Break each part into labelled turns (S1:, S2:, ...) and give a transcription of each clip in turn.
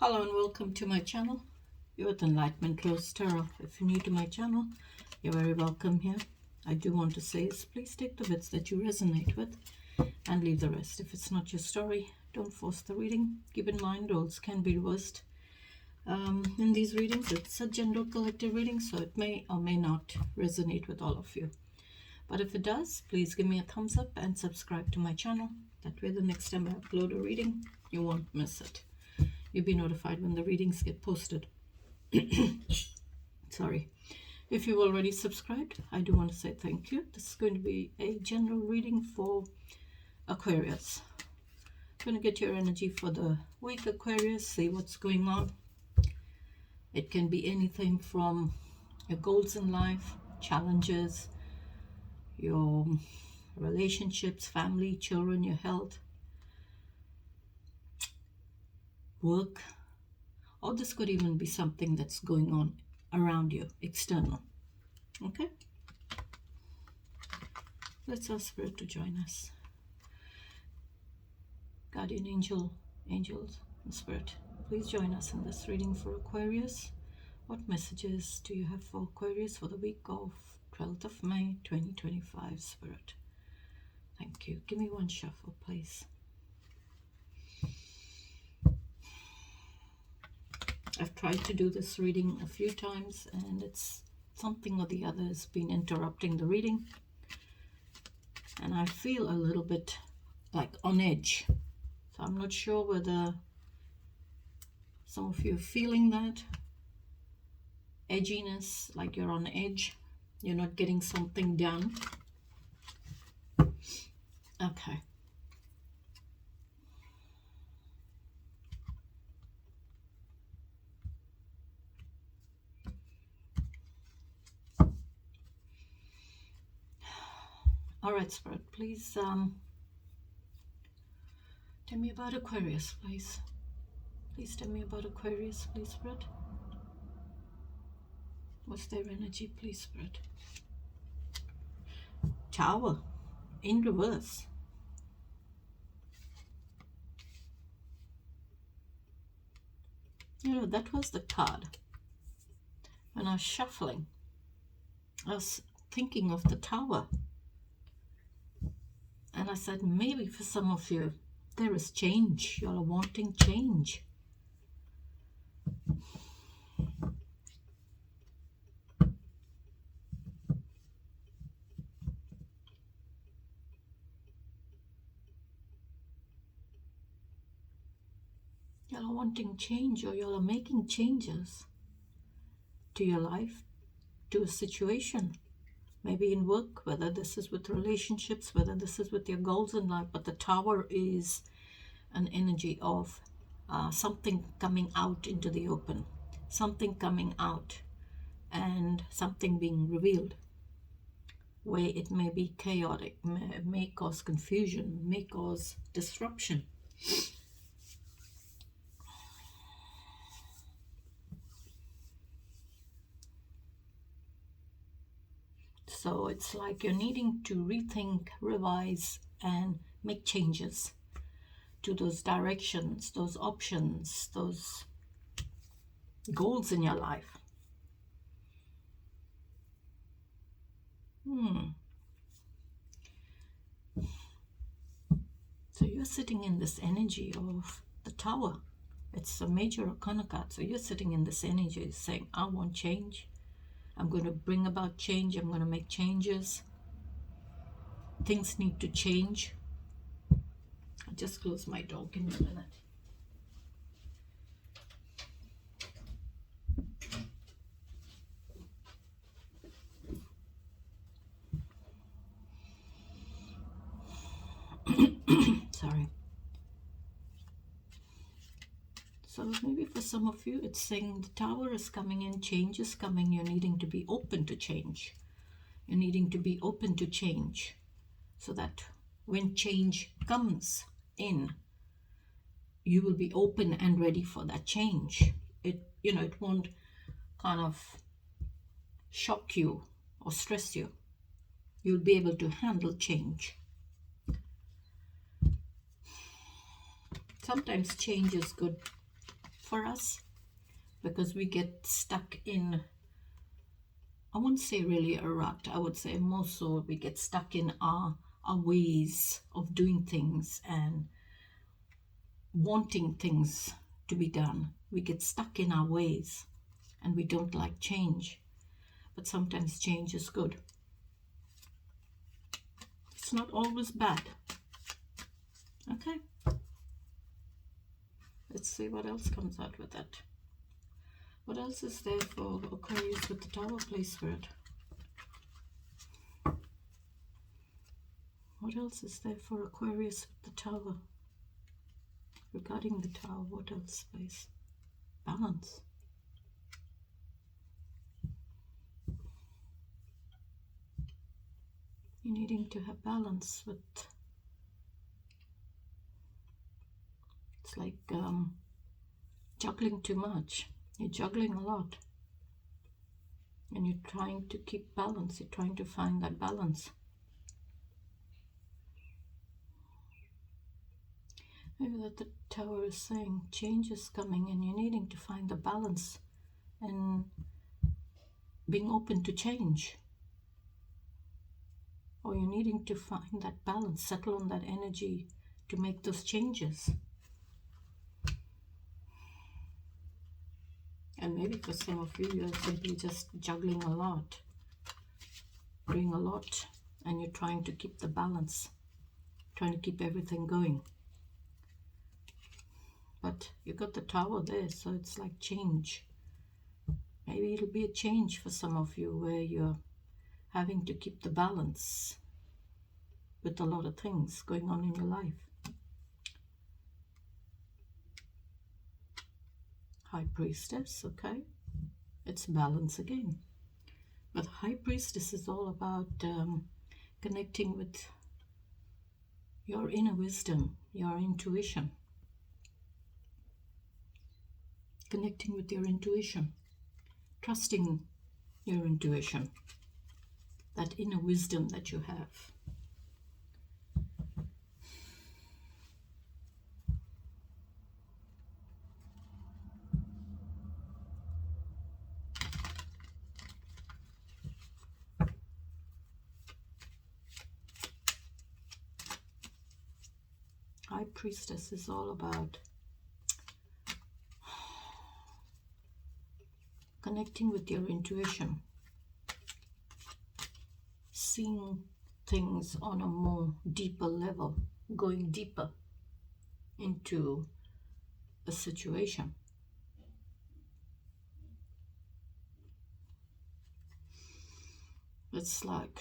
S1: Hello and welcome to my channel, Youth Enlightenment Rose Tarot. If you're new to my channel, you're very welcome here. I do want to say is please take the bits that you resonate with and leave the rest. If it's not your story, don't force the reading. Keep in mind roles can be reversed. In these readings, it's a general collective reading, so it may or may not resonate with all of you. But if it does, please give me a thumbs up and subscribe to my channel. That way the next time I upload a reading, you won't miss it. You'll be notified when the readings get posted. Sorry. If you've already subscribed, I do want to say thank you. This is going to be a general reading for Aquarius. I'm going to get your energy for the week, Aquarius, see what's going on. It can be anything from your goals in life, challenges, your relationships, family, children, your health, work, or this could even be something that's going on around you, external. Okay? Let's ask Spirit to join us. Guardian angel, angels, and Spirit, please join us in this reading for Aquarius. What messages do you have for Aquarius for the week of 12th of May 2025, Spirit? Thank you. Give me one shuffle, please. I've tried to do this reading a few times and it's something or the other has been interrupting the reading. And I feel a little bit like on edge. So I'm not sure whether some of you are feeling that edginess, like you're on edge, you're not getting something done. Okay. All right, Spirit, please tell me about Aquarius, please. Please tell me about Aquarius, please, Spirit. What's their energy, please, Spirit? Tower in reverse. You know, that was the card. When I was shuffling, I was thinking of the Tower. And I said, maybe for some of you, there is change. You're wanting change. You're wanting change, or you're making changes to your life, to a situation. Maybe in work, whether this is with relationships, whether this is with your goals in life. But the Tower is an energy of something coming out into the open, something coming out and something being revealed, where it may be chaotic, may cause confusion, may cause disruption. So it's like you're needing to rethink, revise, and make changes to those directions, those options, those goals in your life. So you're sitting in this energy of the Tower. It's a major arcana card. So you're sitting in this energy saying, I want change. I'm going to bring about change. I'm going to make changes. Things need to change. I'll just close my door. Give me a minute. Sorry. So maybe for some of you, it's saying the Tower is coming in, change is coming. You're needing to be open to change. You're needing to be open to change so that when change comes in, you will be open and ready for that change. It won't kind of shock you or stress you. You'll be able to handle change. Sometimes change is good for us, because we get stuck in, I wouldn't say really a rut, I would say more so we get stuck in our ways of doing things and wanting things to be done. We get stuck in our ways and we don't like change. But sometimes change is good. It's not always bad. Okay. Let's see what else comes out with that. What else is there for Aquarius with the Tower, please, Spirit? What else is there for Aquarius with the Tower? Regarding the Tower, what else, please? Balance. You're needing to have balance with, it's like juggling too much. You're juggling a lot. And you're trying to keep balance. You're trying to find that balance. Maybe that the Tower is saying change is coming and you're needing to find the balance and being open to change. Or you're needing to find that balance, settle on that energy to make those changes. And maybe for some of you, you're simply just juggling a lot, doing a lot, and you're trying to keep the balance, trying to keep everything going. But you got the Tower there, so it's like change. Maybe it'll be a change for some of you where you're having to keep the balance with a lot of things going on in your life. High Priestess, okay. It's balance again. But High Priestess is all about connecting with your inner wisdom, your intuition. Connecting with your intuition. Trusting your intuition. That inner wisdom that you have. High Priestess is all about connecting with your intuition, seeing things on a more deeper level, going deeper into a situation. It's like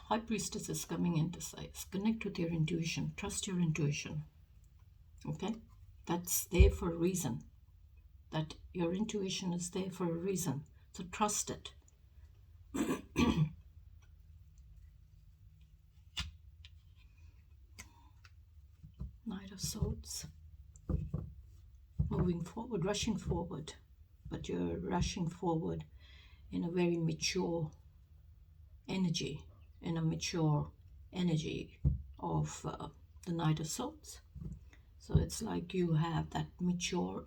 S1: High Priestess is coming in to say, connect with your intuition, trust your intuition. Okay? That's there for a reason. That your intuition is there for a reason. So trust it. Knight of Swords. Moving forward, rushing forward. But you're rushing forward in a very mature energy, in a mature energy of the Knight of Swords. So it's like you have that mature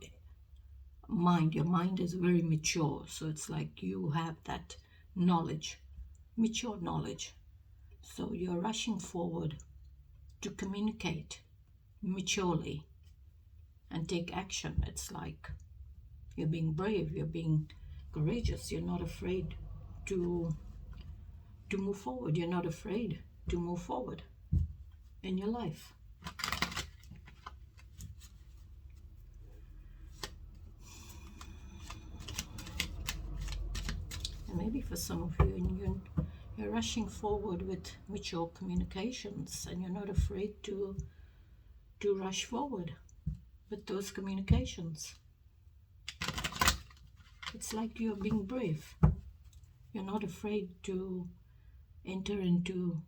S1: mind. Your mind is very mature. So it's like you have that knowledge, mature knowledge. So you're rushing forward to communicate maturely and take action. It's like you're being brave, you're being courageous, you're not afraid to move forward. You're not afraid to move forward in your life. And maybe for some of you, you're rushing forward with mature communications and you're not afraid to rush forward with those communications. It's like you're being brave. You're not afraid to enter into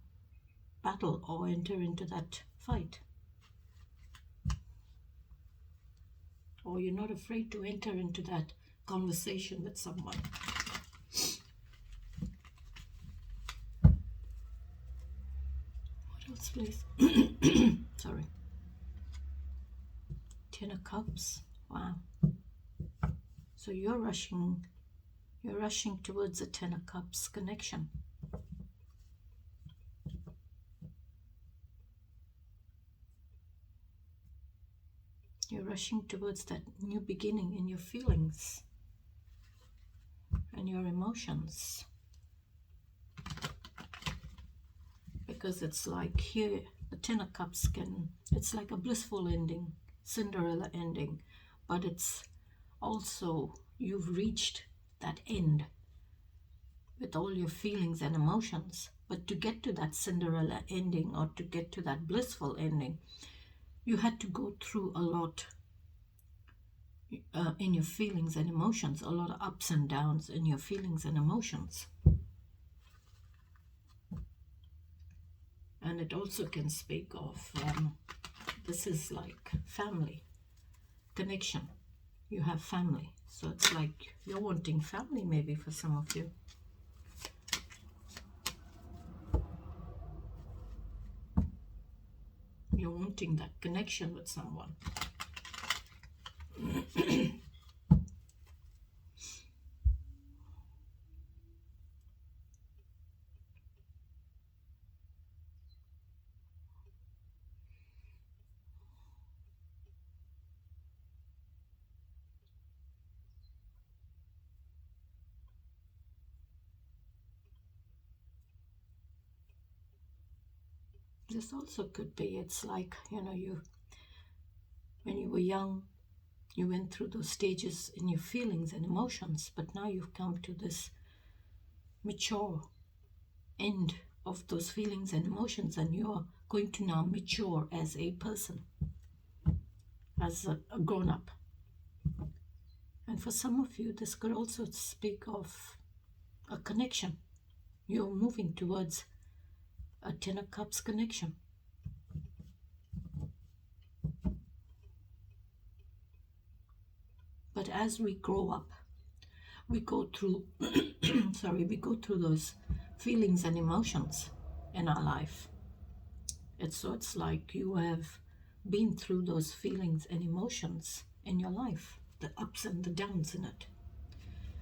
S1: battle or enter into that fight. Or you're not afraid to enter into that conversation with someone. What else, please? Sorry. Ten of Cups. Wow. So you're rushing towards a Ten of Cups connection. You're rushing towards that new beginning in your feelings and your emotions. Because it's like here, the Ten of Cups it's like a blissful ending, Cinderella ending, but it's also, you've reached that end with all your feelings and emotions. But to get to that Cinderella ending, or to get to that blissful ending, you had to go through a lot in your feelings and emotions, a lot of ups and downs in your feelings and emotions. And it also can speak of, this is like family connection. You have family. So it's like you're wanting family maybe for some of you. You're wanting that connection with someone. This also could be, it's like, when you were young, you went through those stages in your feelings and emotions, but now you've come to this mature end of those feelings and emotions, and you're going to now mature as a person, as a grown-up. And for some of you, this could also speak of a connection. You're moving towards a Ten of Cups connection. But as we grow up, we go through we go through those feelings and emotions in our life. It's like you have been through those feelings and emotions in your life, the ups and the downs in it.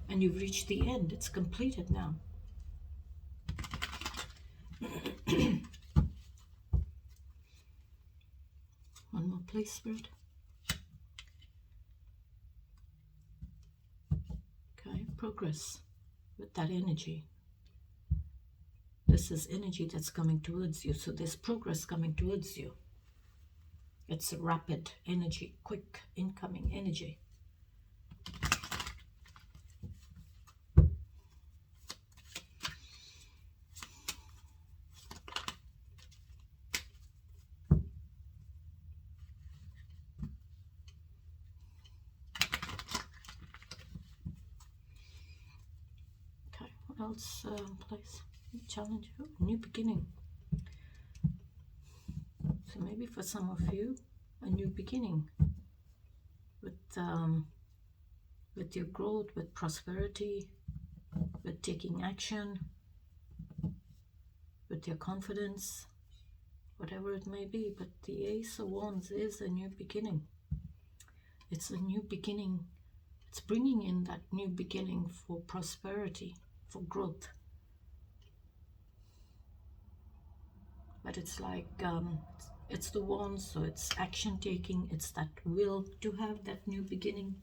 S1: And you've reached the end. It's completed now. One more, please, Spirit. Okay, progress with that energy. This is energy that's coming towards you. So there's progress coming towards you. It's a rapid energy, quick incoming energy. Okay, what else, please? Challenge. Oh, new beginning. So maybe for some of you, a new beginning with your growth, with prosperity, with taking action, with your confidence, whatever it may be. But the Ace of Wands is a new beginning. It's a new beginning. It's bringing in that new beginning for prosperity, for growth. But it's like, it's the Wands, so it's action taking. It's that will to have that new beginning.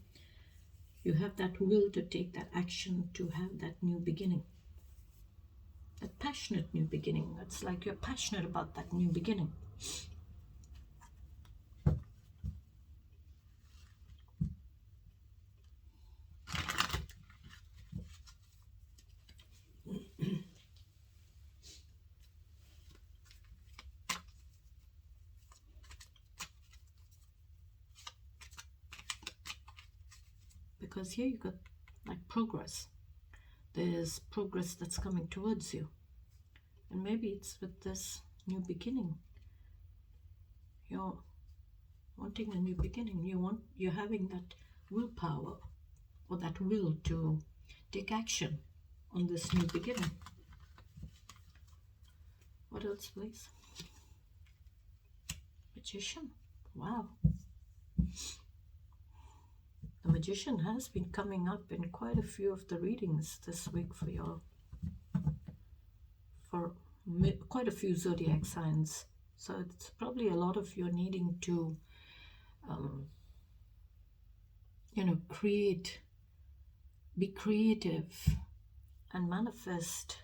S1: You have that will to take that action to have that new beginning. That passionate new beginning. It's like you're passionate about that new beginning. Because here you got like progress. There's progress that's coming towards you. And maybe it's with this new beginning. You're wanting a new beginning. You're having that willpower, or that will to take action on this new beginning. What else, please? Magician. Wow. The Magician has been coming up in quite a few of the readings this week for quite a few zodiac signs. So it's probably a lot of you needing to, be creative and manifest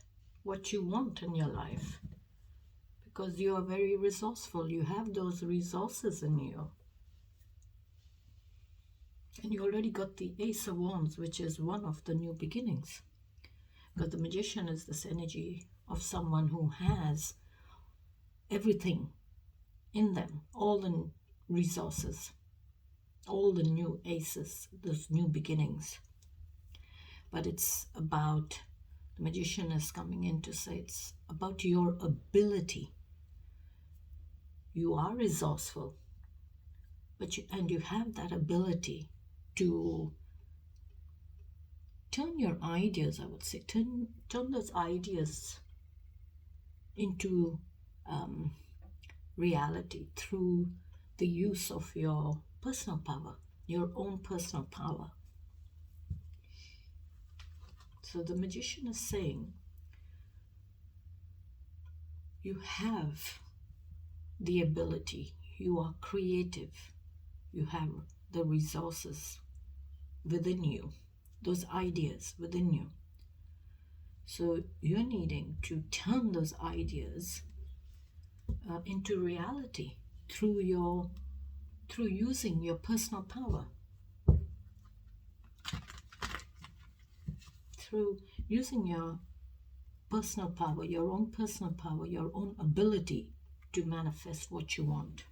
S1: what you want in your life, because you are very resourceful. You have those resources in you. And you already got the Ace of Wands, which is one of the new beginnings. Because the Magician is this energy of someone who has everything in them, all the resources, all the new aces, those new beginnings. But it's about, the Magician is coming in to say it's about your ability. You are resourceful, but you have that ability to turn your ideas, I would say, turn those ideas into reality through the use of your personal power, your own personal power. So the Magician is saying you have the ability, you are creative, you have the resources within you, those ideas within you. So you're needing to turn those ideas into reality through using your personal power, through using your personal power, your own personal power, your own ability to manifest what you want.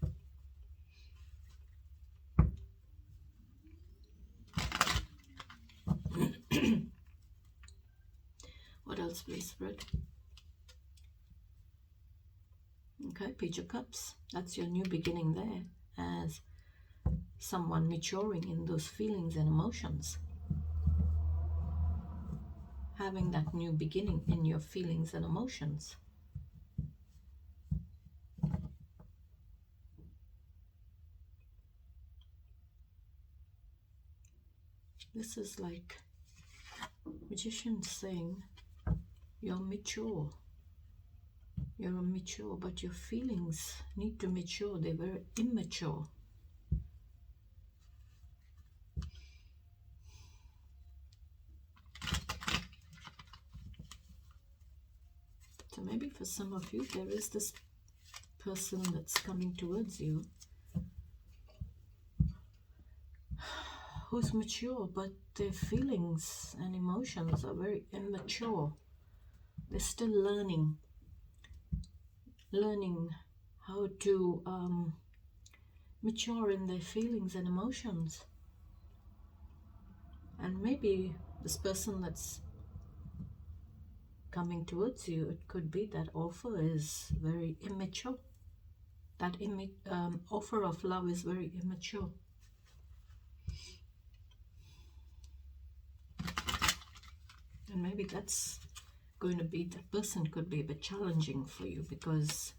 S1: What else, please, Spirit? Okay, Page of Cups. That's your new beginning there, as someone maturing in those feelings and emotions. Having that new beginning in your feelings and emotions. This is like Magician saying you're mature. You're mature, but your feelings need to mature. They're very immature. So maybe for some of you, there is this person that's coming towards you who's mature, but their feelings and emotions are very immature. They're still learning how to mature in their feelings and emotions. And maybe this person that's coming towards you, it could be that offer is very immature. That offer of love is very immature. And maybe that's going to be, that person could be a bit challenging for you because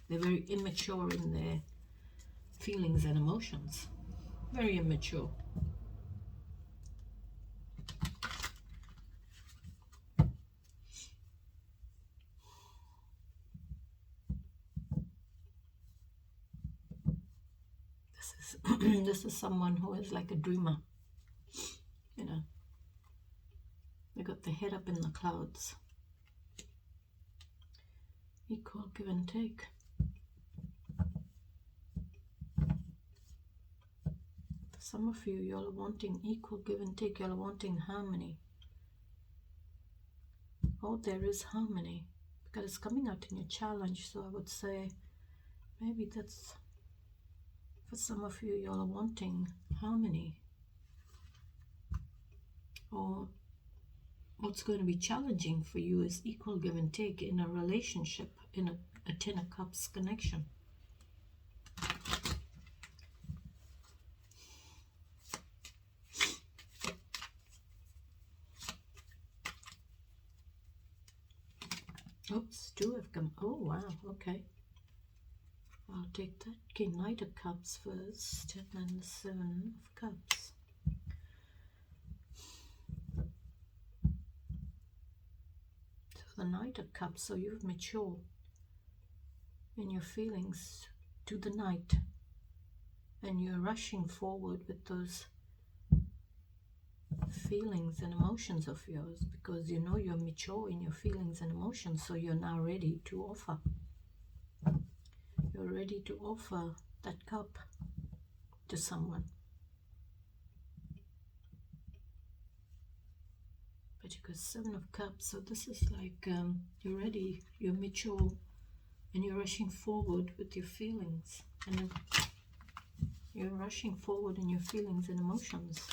S1: they're very immature in their feelings and emotions. Very immature. This is someone who is like a dreamer. You know, they got their head up in the clouds. Equal give and take. For some of you, you're wanting equal give and take. You're wanting harmony. Oh, there is harmony because it's coming out in your challenge. So I would say maybe that's, for some of you, you're wanting harmony. Or what's going to be challenging for you is equal give and take in a relationship, in a Ten of Cups connection. Oops, two have come. Oh, wow, okay. I'll take that. Okay, Knight of Cups first, and then the Seven of Cups. the Knight of Cups. So you've matured in your feelings to the Knight, and you're rushing forward with those feelings and emotions of yours, because you know you're mature in your feelings and emotions. So you're now ready to offer. You're ready to offer that cup to someone. But you got Seven of Cups, so this is like you're ready, you're mature, and you're rushing forward with your feelings, and you're rushing forward in your feelings and emotions.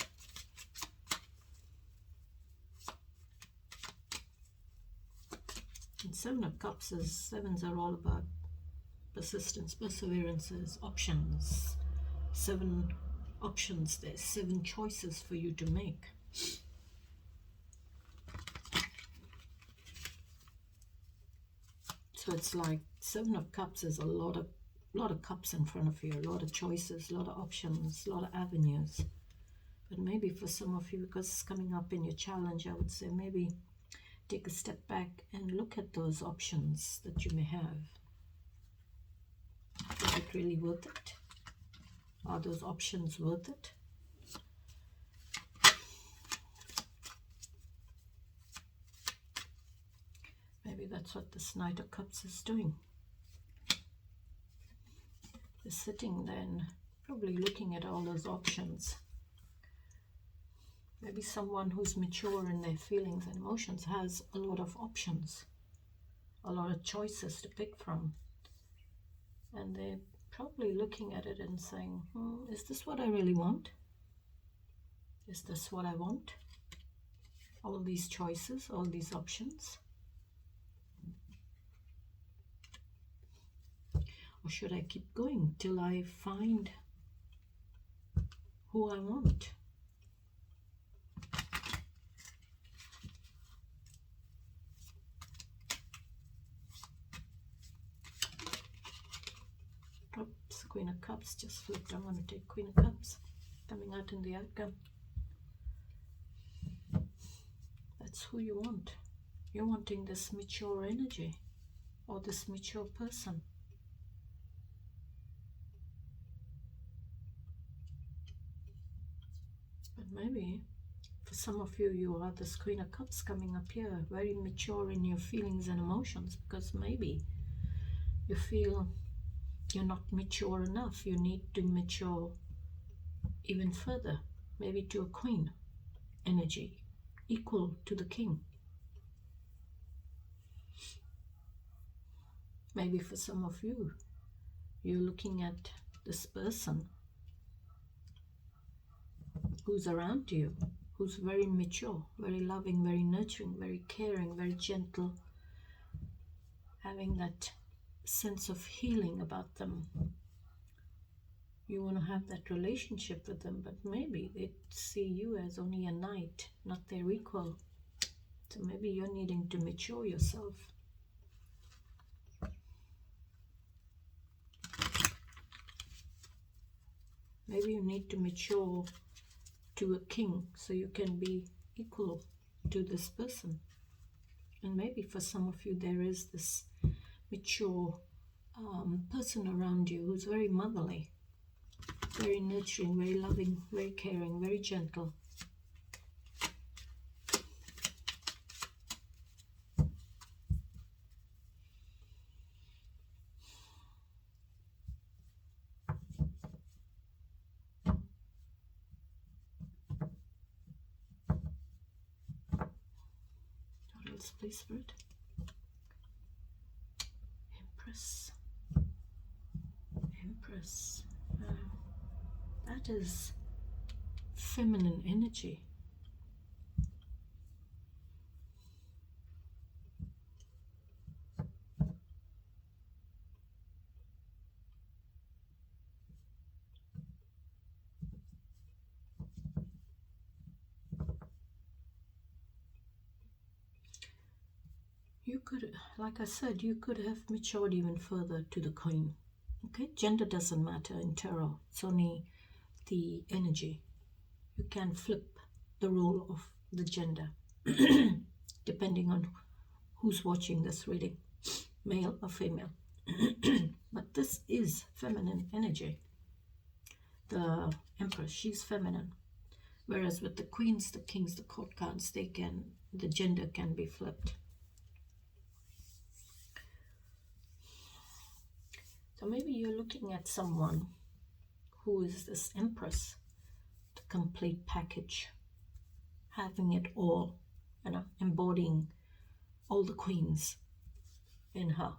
S1: And Seven of Cups is, sevens are all about persistence, perseverances, options. 7 options, there's 7 choices for you to make. So it's like 7 of Cups is a lot of cups in front of you, a lot of choices, a lot of options, a lot of avenues. But maybe for some of you, because it's coming up in your challenge, I would say maybe take a step back and look at those options that you may have. Is it really worth it? Are those options worth it? Maybe that's what this Knight of Cups is doing. They're sitting there and probably looking at all those options. Maybe someone who's mature in their feelings and emotions has a lot of options, a lot of choices to pick from. And they're probably looking at it and saying, is this what I really want? Is this what I want? All these choices, all these options? Or should I keep going till I find who I want? Oops, Queen of Cups just flipped. I'm going to take Queen of Cups coming out in the outcome. That's who you want. You're wanting this mature energy or this mature person. But maybe for some of you, you are this Queen of Cups coming up here, very mature in your feelings and emotions, because maybe you feel you're not mature enough. You need to mature even further, maybe to a queen energy, equal to the king. Maybe for some of you, you're looking at this person who's around you, who's very mature, very loving, very nurturing, very caring, very gentle, having that sense of healing about them. You want to have that relationship with them, but maybe they see you as only a knight, not their equal. So maybe you're needing to mature yourself. Maybe you need to mature to a king so you can be equal to this person. And maybe for some of you, there is this mature person around you who's very motherly, very nurturing, very loving, very caring, very gentle. What else, please, Spirit? Empress. Empress. That is feminine energy. You could, like I said, you could have matured even further to the queen. Okay, gender doesn't matter in tarot. It's only the energy. You can flip the role of the gender depending on who's watching this reading, male or female. But this is feminine energy. The Empress, she's feminine. Whereas with the queens, the kings, the court cards, the gender can be flipped. So maybe you're looking at someone who is this Empress, the complete package, having it all, embodying all the queens in her.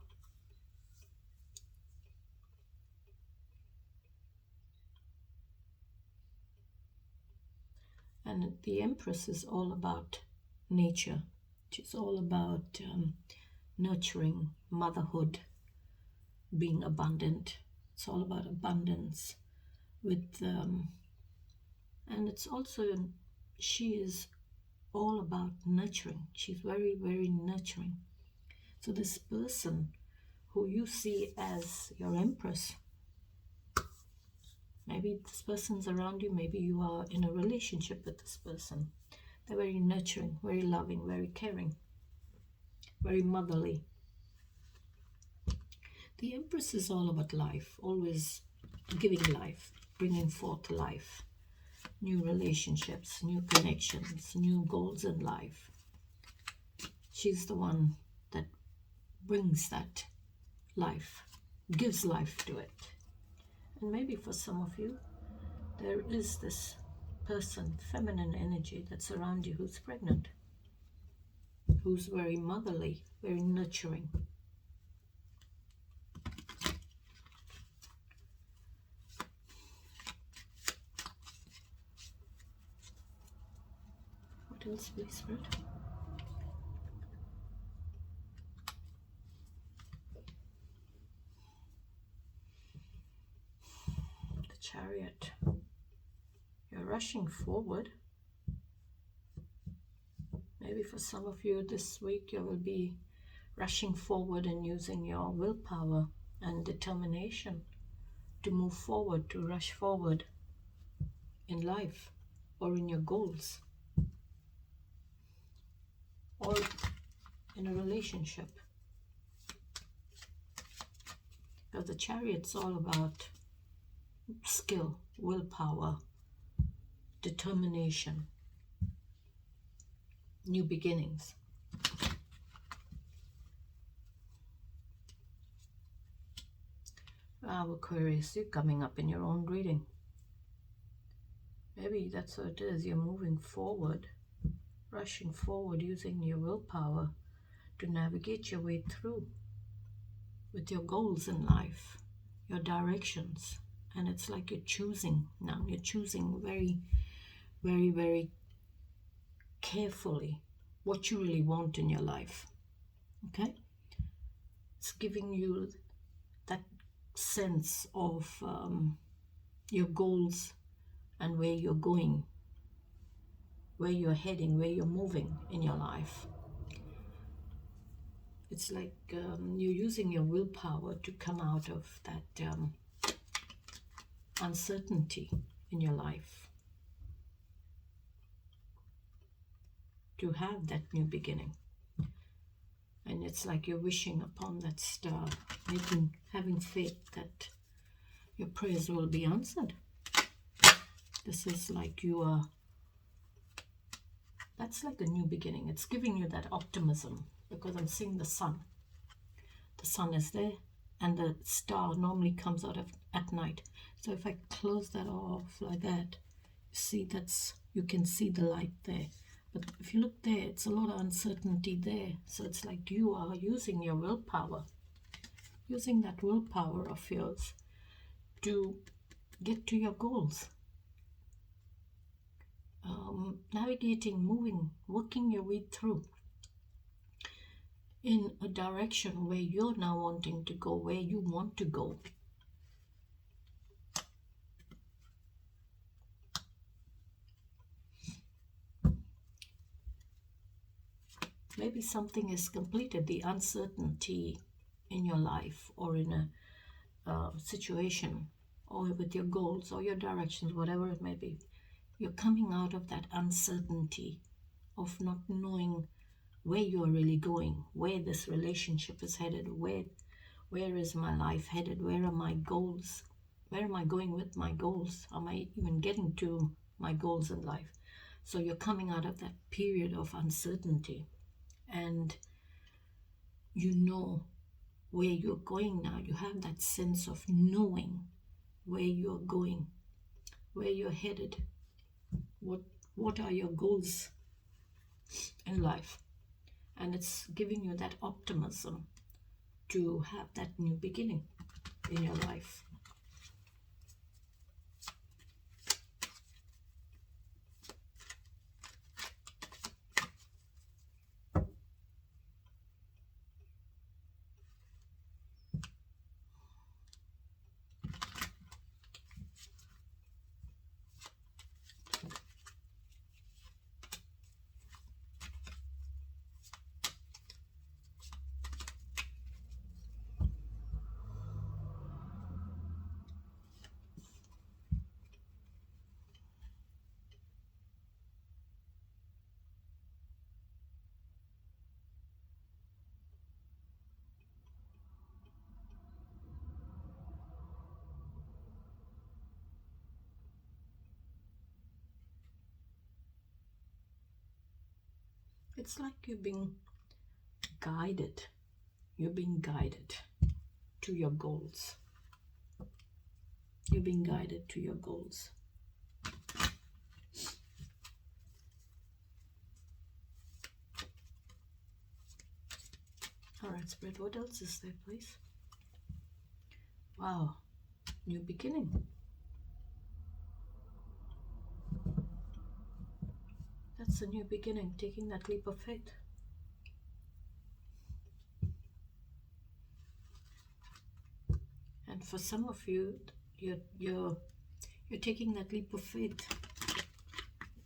S1: And the Empress is all about nature. She's all about nurturing, motherhood, being abundant. It's all about abundance. And it's also, she is all about nurturing. She's very, very nurturing. So this person who you see as your Empress, maybe this person's around you, maybe you are in a relationship with this person. They're very nurturing, very loving, very caring, very motherly. The Empress is all about life, always giving life, bringing forth life, new relationships, new connections, new goals in life. She's the one that brings that life, gives life to it. And maybe for some of you, there is this person, feminine energy that's around you who's pregnant, who's very motherly, very nurturing. What else, please, Spirit? The Chariot. You're rushing forward. Maybe for some of you this week you will be rushing forward and using your willpower and determination to move forward, to rush forward in life or in your goals or in a relationship. Because the Chariot's all about skill, willpower, determination, new beginnings. Aquarius, you're coming up in your own reading. Maybe that's what it is. You're moving forward, rushing forward, using your willpower to navigate your way through with your goals in life, your directions. And it's like you're choosing now. You're choosing very, very, very carefully what you really want in your life. Okay? It's giving you that sense of your goals and where you're going, where you're heading, where you're moving in your life. It's like you're using your willpower to come out of that uncertainty in your life, to have that new beginning. And it's like you're wishing upon that star, having faith that your prayers will be answered. This is like that's like a new beginning. It's giving you that optimism, because I'm seeing the sun. The sun is there, and the star normally comes out at night. So if I close that off like that, you can see the light there. But if you look there, it's a lot of uncertainty there. So it's like you are using your willpower, using that willpower of yours to get to your goals. Navigating, moving, working your way through in a direction where you're now wanting to go, where you want to go. Maybe something is completed, the uncertainty in your life or in a situation or with your goals or your directions, whatever it may be. You're coming out of that uncertainty of not knowing where you're really going, where this relationship is headed, where is my life headed, where are my goals, where am I going with my goals, am I even getting to my goals in life? So you're coming out of that period of uncertainty, and you know where you're going now. You have that sense of knowing where you're going, where you're headed, what are your goals in life. And it's giving you that optimism to have that new beginning in your life. It's like you're being guided. You're being guided to your goals. You're being guided to your goals. All right, Spirit, what else is there, please? Wow, new beginning. That's a new beginning, taking that leap of faith. And for some of you, you're taking that leap of faith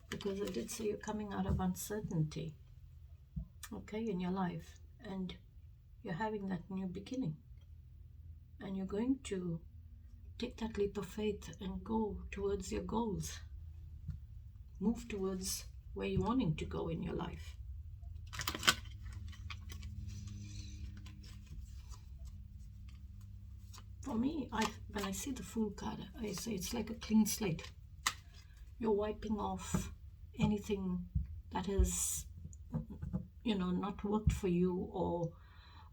S1: because I did say you're coming out of uncertainty, okay, in your life, and you're having that new beginning, and you're going to take that leap of faith and go towards your goals, move towards where you're wanting to go in your life. For me, when I see the Fool card, I say it's like a clean slate. You're wiping off anything that has, not worked for you, or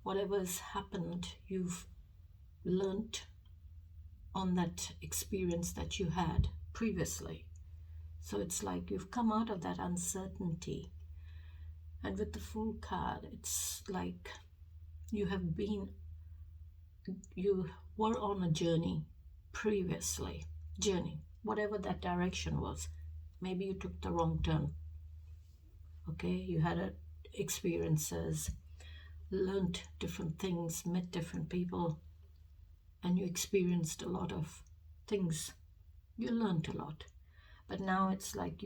S1: whatever has happened, you've learned on that experience that you had previously. So it's like you've come out of that uncertainty. And with the Fool card, it's like you were on a journey previously. Whatever that direction was. Maybe you took the wrong turn. Okay, you had experiences, learned different things, met different people, and you experienced a lot of things. You learned a lot. But now it's like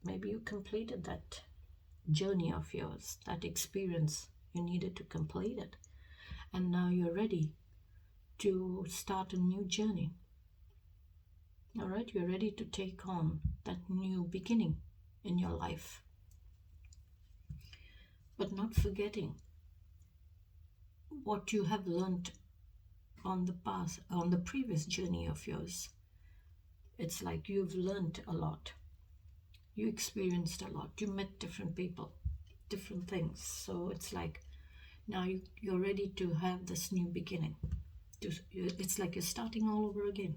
S1: maybe you completed that journey of yours, that experience. You needed to complete it. And now you're ready to start a new journey. All right, you're ready to take on that new beginning in your life. But not forgetting what you have learned on the previous journey of yours. It's like you've learned a lot. You experienced a lot. You met different people, different things. So it's like now you're ready to have this new beginning. It's like you're starting all over again.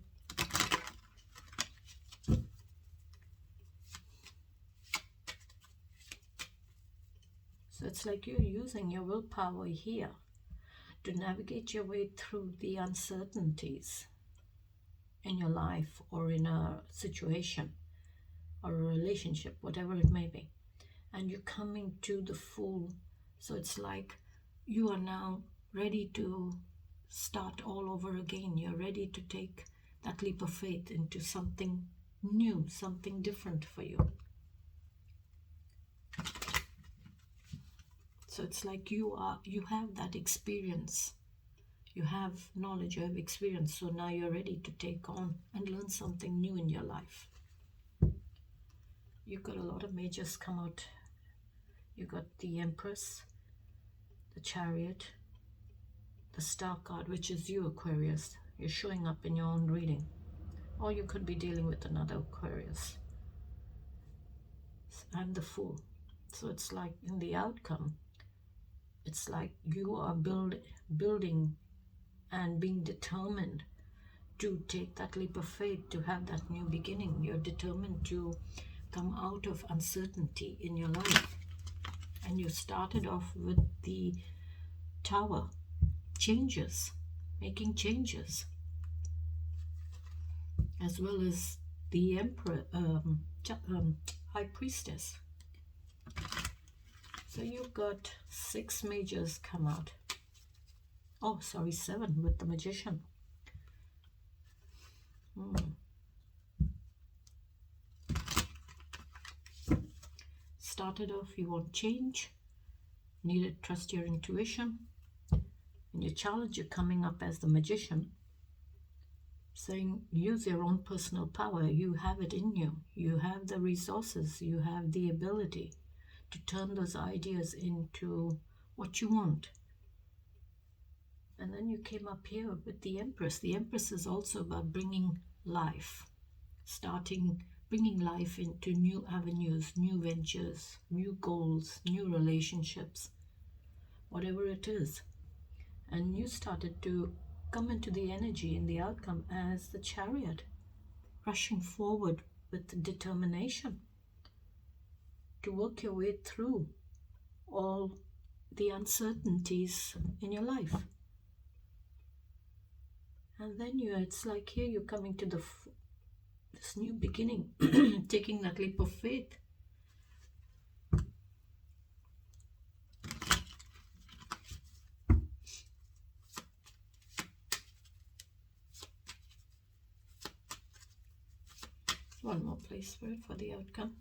S1: So it's like you're using your willpower here to navigate your way through the uncertainties in your life, or in a situation, or a relationship, whatever it may be. And you're coming to the Fool. So it's like you are now ready to start all over again. You're ready to take that leap of faith into something new, something different for you. So it's like you have that experience. You have knowledge, you have experience. So now you're ready to take on and learn something new in your life. You've got a lot of mages come out You got the Empress, the Chariot, the Star card, which is you, Aquarius. You're showing up in your own reading. Or you could be dealing with another Aquarius. And the Fool. So it's like in the outcome, it's like you are building and being determined to take that leap of faith, to have that new beginning. You're determined to come out of uncertainty in your life. And you started off with the Tower. Changes. Making changes. As well as the Emperor, High Priestess. So you've got 6 majors come out. Oh, sorry, 7 with the Magician. Started off, you want change. Needed trust your intuition. And your challenge, you're coming up as the Magician. Saying, use your own personal power. You have it in you. You have the resources. You have the ability to turn those ideas into what you want. And then you came up here with the Empress. The Empress is also about bringing life. Bringing life into new avenues, new ventures, new goals, new relationships. Whatever it is. And you started to come into the energy in the outcome as the Chariot, rushing forward with determination to work your way through all the uncertainties in your life. And then it's like here you're coming to this new beginning, taking that leap of faith. One more place, Spirit, for the outcome.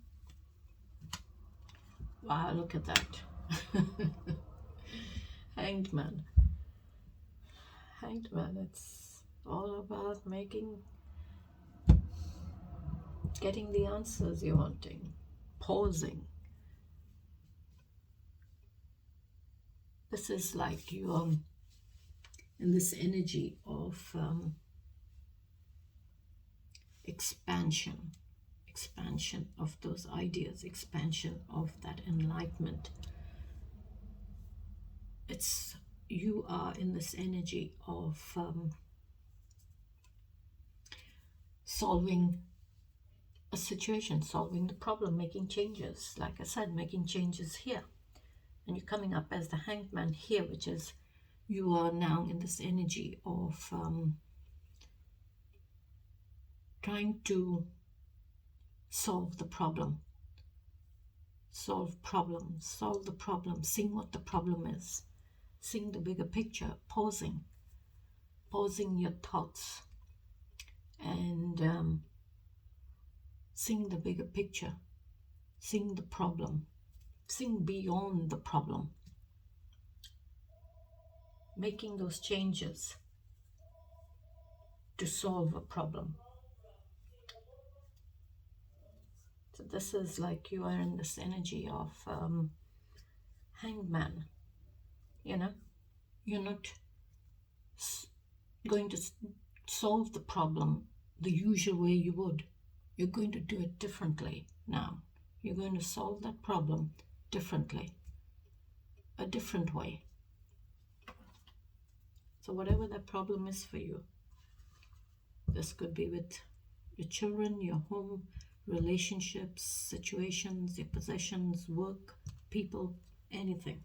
S1: Wow, look at that. Hanged Man. Hanged Man, it's all about getting the answers you're wanting. Pausing. This is like you're in this energy of expansion of those ideas, expansion of that enlightenment. You are in this energy of solving a situation, solving the problem, making changes. Like I said, making changes here. And you're coming up as the Hanged Man here, which is you are now in this energy of trying to solve the problem. Solve the problem, seeing what the problem is, seeing the bigger picture, pausing your thoughts, and seeing the bigger picture, seeing the problem, seeing beyond the problem, making those changes to solve a problem. So this is like you are in this energy of Hanged Man. You're not going to solve the problem the usual way you would. You're going to do it differently now. You're going to solve that problem differently, a different way. So whatever that problem is for you, this could be with your children, your home, relationships, situations, your possessions, work, people, anything.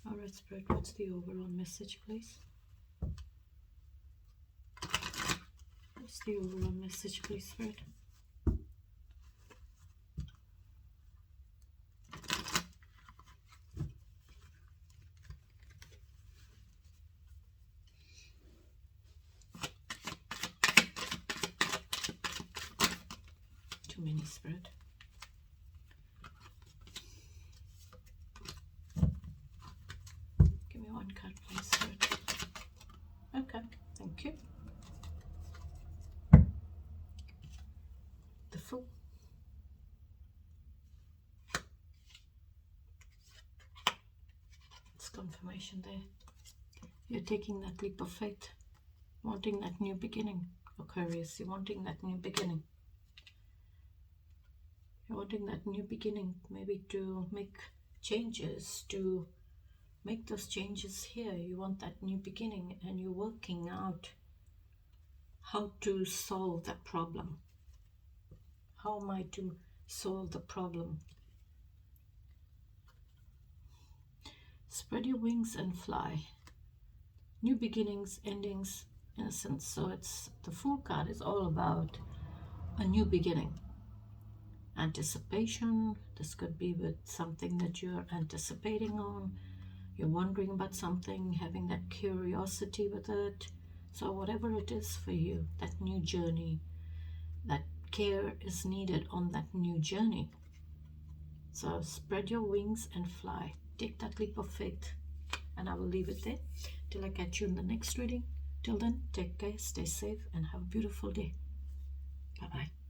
S1: All right, Spirit, what's the overall message, please? What's the overall message, please, Spirit? Too many, Spirit. Give me one card, please, Spirit. Okay, thank you. The Fool. confirmation there. You're taking that leap of faith, wanting that new beginning. Aquarius, you're wanting that new beginning. You're wanting that new beginning, maybe to make changes, to make those changes here. You want that new beginning, and you're working out how to solve that problem. How am I to solve the problem? Spread your wings and fly. New beginnings, endings, innocence. So it's the Fool card is all about a new beginning. Anticipation. This could be with something that you're anticipating on. You're wondering about something, having that curiosity with it. So whatever it is for you, that new journey, that care is needed on that new journey. So spread your wings and fly. Take that leap of faith. And I will leave it there till I catch you in the next reading. Till then, take care, stay safe, and have a beautiful day. Bye-bye.